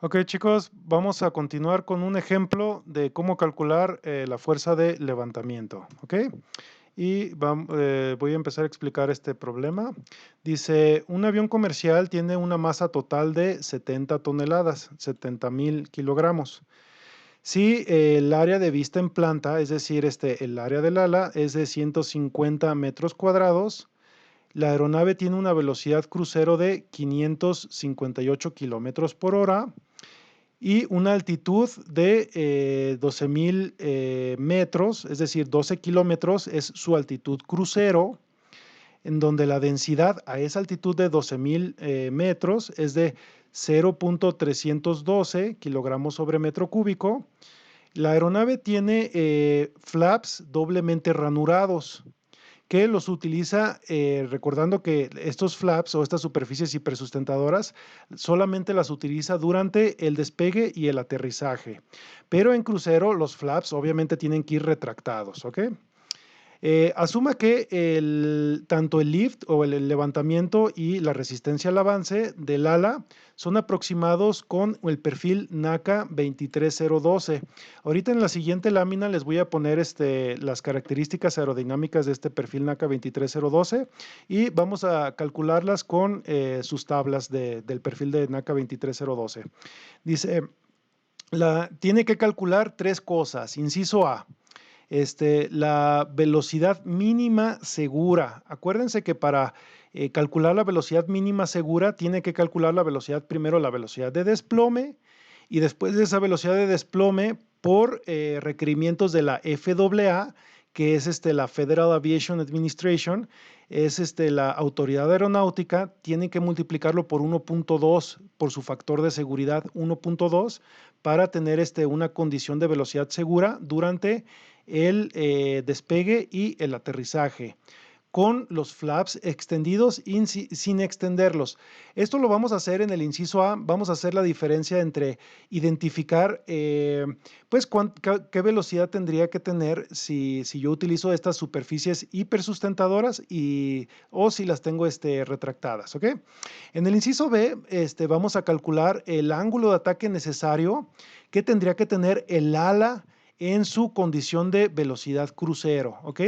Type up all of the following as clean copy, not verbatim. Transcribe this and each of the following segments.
Ok, chicos, vamos a continuar con un ejemplo de cómo calcular la fuerza de levantamiento. ¿Ok? Y voy a empezar a explicar este problema. Dice, un avión comercial tiene una masa total de 70 toneladas, 70,000 kilogramos. Si el área de vista en planta, es decir, el área del ala, es de 150 metros cuadrados, la aeronave tiene una velocidad crucero de 558 kilómetros por hora y una altitud de 12,000 metros, es decir, 12 kilómetros es su altitud crucero, en donde la densidad a esa altitud de 12,000 metros es de 0,312 kilogramos sobre metro cúbico. La aeronave tiene flaps doblemente ranurados que los utiliza, recordando que estos flaps o estas superficies hipersustentadoras solamente las utiliza durante el despegue y el aterrizaje. Pero en crucero los flaps obviamente tienen que ir retractados, ¿ok? Asuma que tanto el lift o el levantamiento y la resistencia al avance del ala son aproximados con el perfil NACA 23012. Ahorita en la siguiente lámina les voy a poner las características aerodinámicas de este perfil NACA 23012 y vamos a calcularlas con sus tablas del perfil de NACA 23012. Dice, tiene que calcular tres cosas. Inciso A, la velocidad mínima segura. Acuérdense que para calcular la velocidad mínima segura, tiene que calcular la velocidad, primero la velocidad de desplome, y después de esa velocidad de desplome, por requerimientos de la FAA, que es la Federal Aviation Administration, es la autoridad aeronáutica, tiene que multiplicarlo por 1.2, por su factor de seguridad 1.2, para tener una condición de velocidad segura durante el despegue y el aterrizaje, con los flaps extendidos y sin extenderlos. Esto lo vamos a hacer en el inciso A. Vamos a hacer la diferencia entre identificar pues qué velocidad tendría que tener si yo utilizo estas superficies hipersustentadoras o si las tengo retractadas. ¿Ok? En el inciso B vamos a calcular el ángulo de ataque necesario que tendría que tener el ala en su condición de velocidad crucero, ¿ok?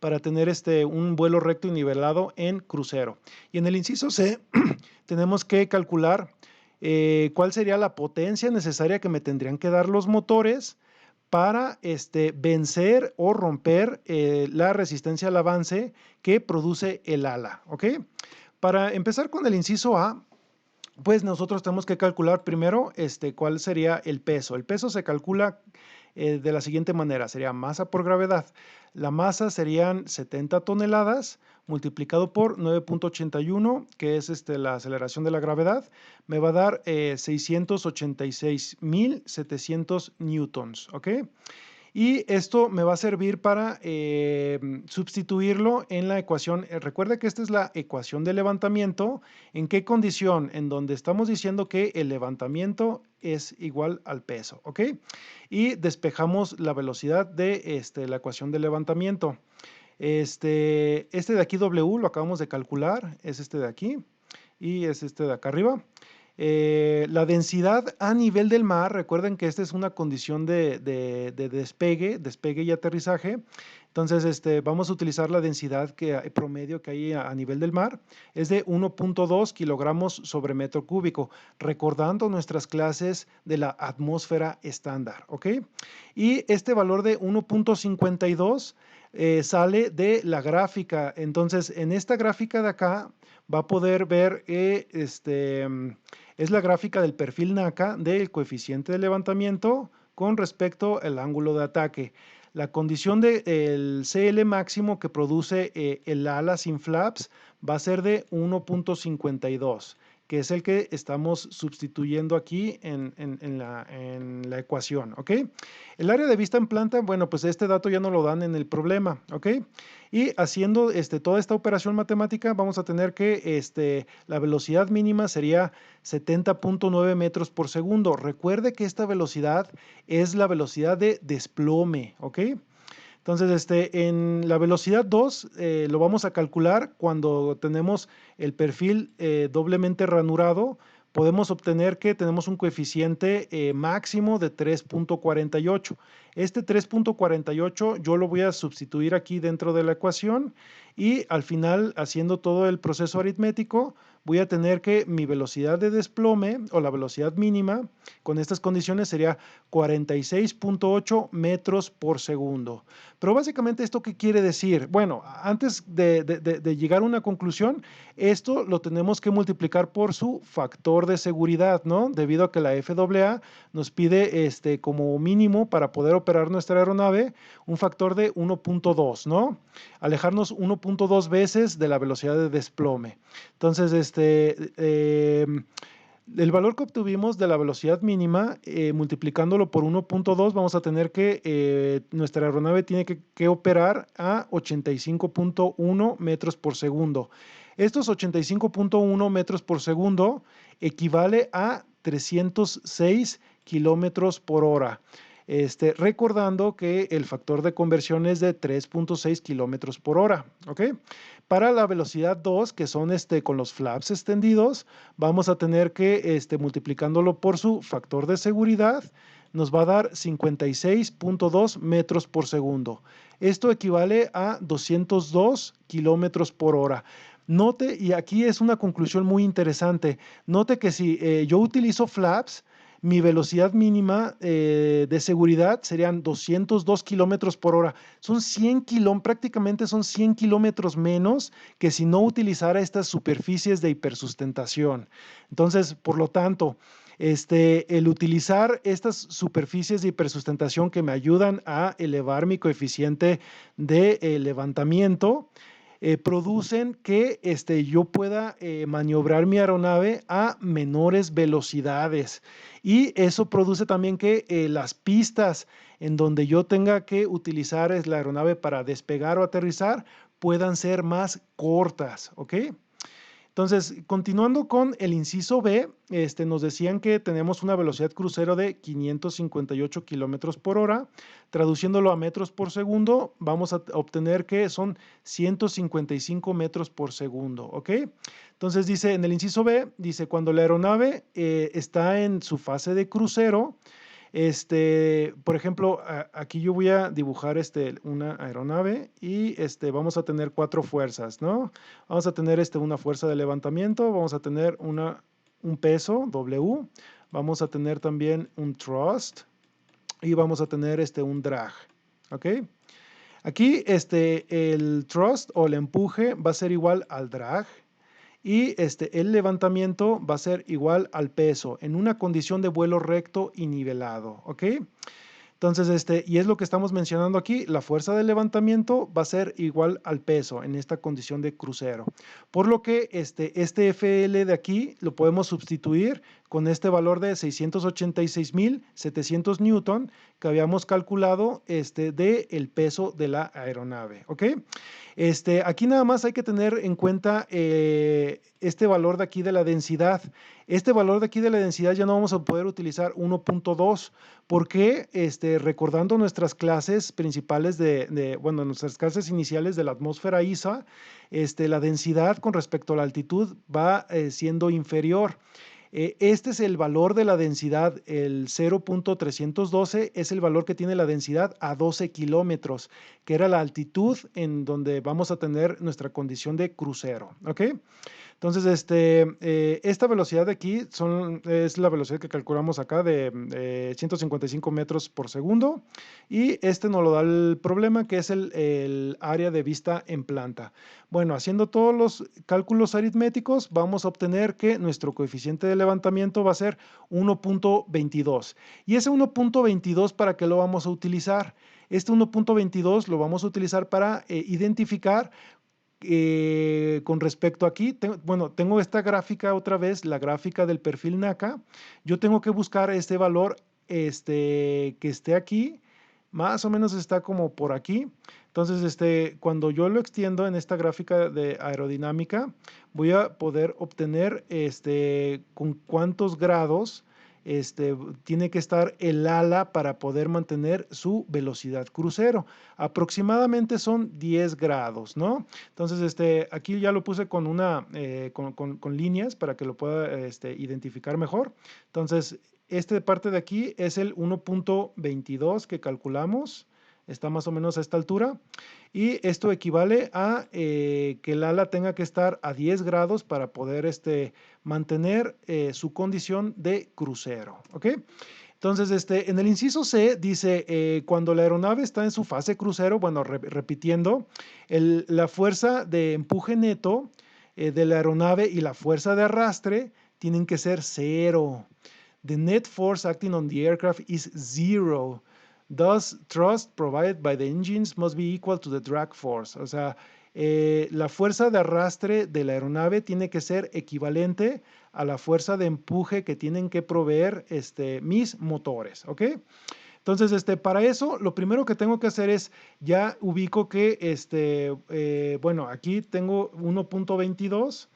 Para tener un vuelo recto y nivelado en crucero. Y en el inciso C tenemos que calcular cuál sería la potencia necesaria que me tendrían que dar los motores para vencer o romper la resistencia al avance que produce el ala, ¿ok? Para empezar con el inciso A, pues nosotros tenemos que calcular primero cuál sería el peso. El peso se calcula de la siguiente manera, sería masa por gravedad. La masa serían 70 toneladas multiplicado por 9.81, que es la aceleración de la gravedad, me va a dar 686,700 newtons, ¿ok? Y esto me va a servir para sustituirlo en la ecuación. Recuerda que esta es la ecuación de levantamiento. ¿En qué condición? En donde estamos diciendo que el levantamiento es igual al peso, ¿ok? Y despejamos la velocidad de la ecuación de levantamiento. De aquí W lo acabamos de calcular, es este de aquí y es este de acá arriba. La densidad a nivel del mar, recuerden que esta es una condición de despegue y aterrizaje. Entonces, vamos a utilizar la densidad promedio que hay a nivel del mar, es de 1.2 kilogramos sobre metro cúbico, recordando nuestras clases de la atmósfera estándar, ¿ok? Y este valor de 1.52 sale de la gráfica. Entonces, en esta gráfica de acá va a poder ver es la gráfica del perfil NACA del coeficiente de levantamiento con respecto al ángulo de ataque. La condición del CL máximo que produce el ala sin flaps va a ser de 1.52, que es el que estamos sustituyendo aquí en la ecuación, ¿ok? El área de vista en planta, bueno, pues este dato ya no lo dan en el problema, ¿ok? Y haciendo toda esta operación matemática, vamos a tener que la velocidad mínima sería 70.9 metros por segundo. Recuerde que esta velocidad es la velocidad de desplome, ¿ok? Entonces, en la velocidad 2 lo vamos a calcular cuando tenemos el perfil doblemente ranurado, podemos obtener que tenemos un coeficiente máximo de 3.48. Este 3.48 yo lo voy a sustituir aquí dentro de la ecuación y al final, haciendo todo el proceso aritmético, voy a tener que mi velocidad de desplome o la velocidad mínima con estas condiciones sería 46.8 metros por segundo. Pero básicamente, ¿esto qué quiere decir? Bueno, antes de llegar a una conclusión, esto lo tenemos que multiplicar por su factor de seguridad, ¿no? Debido a que la FAA nos pide como mínimo para poder operar nuestra aeronave un factor de 1.2, ¿no? Alejarnos 1.2 veces de la velocidad de desplome. Entonces, el valor que obtuvimos de la velocidad mínima, multiplicándolo por 1.2, vamos a tener que nuestra aeronave tiene que operar a 85.1 metros por segundo. Estos 85.1 metros por segundo equivale a 306 kilómetros por hora. Recordando que el factor de conversión es de 3.6 kilómetros por hora, ¿ok? Para la velocidad 2, que son con los flaps extendidos, vamos a tener que, multiplicándolo por su factor de seguridad, nos va a dar 56.2 metros por segundo. Esto equivale a 202 kilómetros por hora. Note, y aquí es una conclusión muy interesante, note que si yo utilizo flaps, mi velocidad mínima de seguridad serían 202 kilómetros por hora. Son 100 kilómetros, prácticamente son 100 kilómetros menos que si no utilizara estas superficies de hipersustentación. Entonces, por lo tanto, el utilizar estas superficies de hipersustentación que me ayudan a elevar mi coeficiente de levantamiento, producen que yo pueda maniobrar mi aeronave a menores velocidades. Y eso produce también que las pistas en donde yo tenga que utilizar la aeronave para despegar o aterrizar puedan ser más cortas, ¿ok? Entonces, continuando con el inciso B, nos decían que tenemos una velocidad crucero de 558 kilómetros por hora. Traduciéndolo a metros por segundo, vamos a obtener que son 155 metros por segundo, ¿ok? Entonces dice, en el inciso B, dice, cuando la aeronave está en su fase de crucero, por ejemplo, aquí yo voy a dibujar una aeronave y vamos a tener 4 fuerzas, ¿no? Vamos a tener una fuerza de levantamiento, vamos a tener un peso, W, vamos a tener también un thrust y vamos a tener un drag, ¿ok? Aquí el thrust o el empuje va a ser igual al drag y el levantamiento va a ser igual al peso en una condición de vuelo recto y nivelado, ¿ok? Entonces, y es lo que estamos mencionando aquí, la fuerza de levantamiento va a ser igual al peso en esta condición de crucero. Por lo que este FL de aquí lo podemos sustituir con este valor de 686.700 newton que habíamos calculado de el peso de la aeronave, ¿ok? Aquí nada más hay que tener en cuenta este valor de aquí de la densidad. Este valor de aquí de la densidad ya no vamos a poder utilizar 1.2 porque recordando nuestras clases principales bueno, nuestras clases iniciales de la atmósfera ISA, la densidad con respecto a la altitud va siendo inferior. Este es el valor de la densidad, el 0.312 es el valor que tiene la densidad a 12 kilómetros, que era la altitud en donde vamos a tener nuestra condición de crucero, ¿ok? Entonces, esta velocidad de aquí es la velocidad que calculamos acá de 155 metros por segundo y nos lo da el problema que es el área de vista en planta. Bueno, haciendo todos los cálculos aritméticos, vamos a obtener que nuestro coeficiente de levantamiento va a ser 1.22. ¿Y ese 1.22 para qué lo vamos a utilizar? Este 1.22 lo vamos a utilizar para identificar con respecto aquí, bueno, tengo esta gráfica otra vez, la gráfica del perfil NACA. Yo tengo que buscar este valor que esté aquí, más o menos está como por aquí. Entonces, cuando yo lo extiendo en esta gráfica de aerodinámica, voy a poder obtener con cuántos grados tiene que estar el ala para poder mantener su velocidad crucero. Aproximadamente son 10 grados, ¿no? Entonces, aquí ya lo puse con con líneas para que lo pueda identificar mejor. Entonces, esta parte de aquí es el 1.22 que calculamos. Está más o menos a esta altura. Y esto equivale a que el ala tenga que estar a 10 grados para poder mantener su condición de crucero. ¿Ok? Entonces, en el inciso C dice, cuando la aeronave está en su fase crucero, bueno, repitiendo, la fuerza de empuje neto de la aeronave y la fuerza de arrastre tienen que ser cero. The net force acting on the aircraft is zero. Thus, thrust provided by the engines must be equal to the drag force. O sea, la fuerza de arrastre de la aeronave tiene que ser equivalente a la fuerza de empuje que tienen que proveer mis motores, ¿ok? Entonces, para eso, lo primero que tengo que hacer es, ya ubico que, bueno, aquí tengo 1.22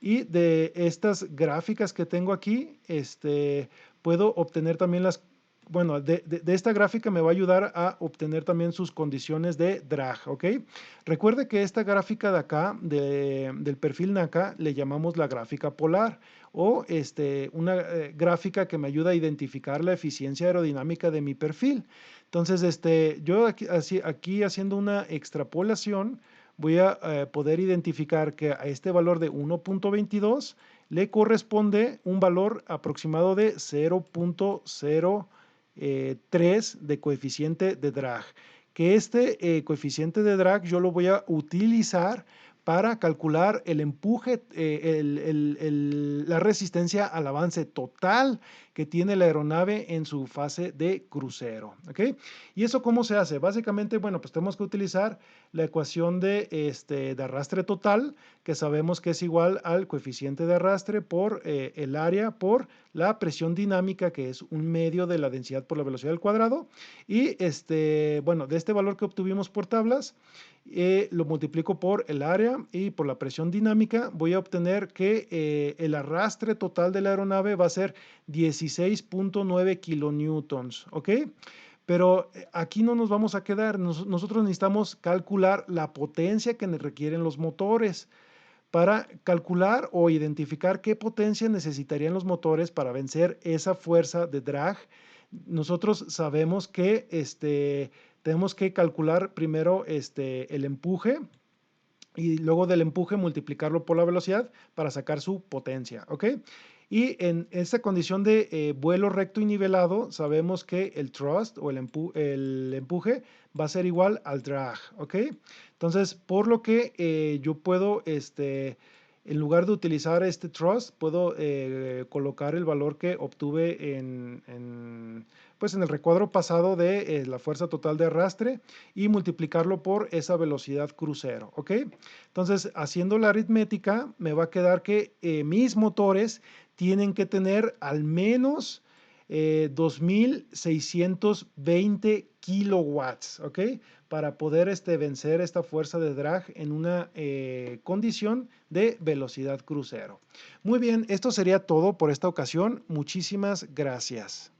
y de estas gráficas que tengo aquí, puedo obtener también bueno, de esta gráfica me va a ayudar a obtener también sus condiciones de drag, ¿ok? Recuerde que esta gráfica de acá, del perfil NACA, le llamamos la gráfica polar o una gráfica que me ayuda a identificar la eficiencia aerodinámica de mi perfil. Entonces, yo aquí haciendo una extrapolación, voy a poder identificar que a este valor de 1.22 le corresponde un valor aproximado de 0.03 de coeficiente de drag. Que coeficiente de drag yo lo voy a utilizar para calcular el empuje, la resistencia al avance total que tiene la aeronave en su fase de crucero. ¿Ok? ¿Y eso cómo se hace? Básicamente, bueno, pues tenemos que utilizar la ecuación de arrastre total, que sabemos que es igual al coeficiente de arrastre por el área por la presión dinámica, que es un medio de la densidad por la velocidad al cuadrado. Y bueno, de este valor que obtuvimos por tablas, lo multiplico por el área y por la presión dinámica, voy a obtener que el arrastre total de la aeronave va a ser 16.9 kilonewtons, ¿ok? Pero aquí no nos vamos a quedar, nosotros necesitamos calcular la potencia que requieren los motores para calcular o identificar qué potencia necesitarían los motores para vencer esa fuerza de drag. Nosotros sabemos que tenemos que calcular primero el empuje y luego del empuje multiplicarlo por la velocidad para sacar su potencia, ¿ok? Y en esta condición de vuelo recto y nivelado, sabemos que el thrust o el empuje va a ser igual al drag, ¿ok? Entonces, por lo que yo puedo, en lugar de utilizar este thrust, puedo colocar el valor que obtuve pues en el recuadro pasado de la fuerza total de arrastre y multiplicarlo por esa velocidad crucero, ¿ok? Entonces, haciendo la aritmética, me va a quedar que mis motores tienen que tener al menos 2.620 kilowatts, ¿ok? Para poder vencer esta fuerza de drag en una condición de velocidad crucero. Muy bien, esto sería todo por esta ocasión. Muchísimas gracias.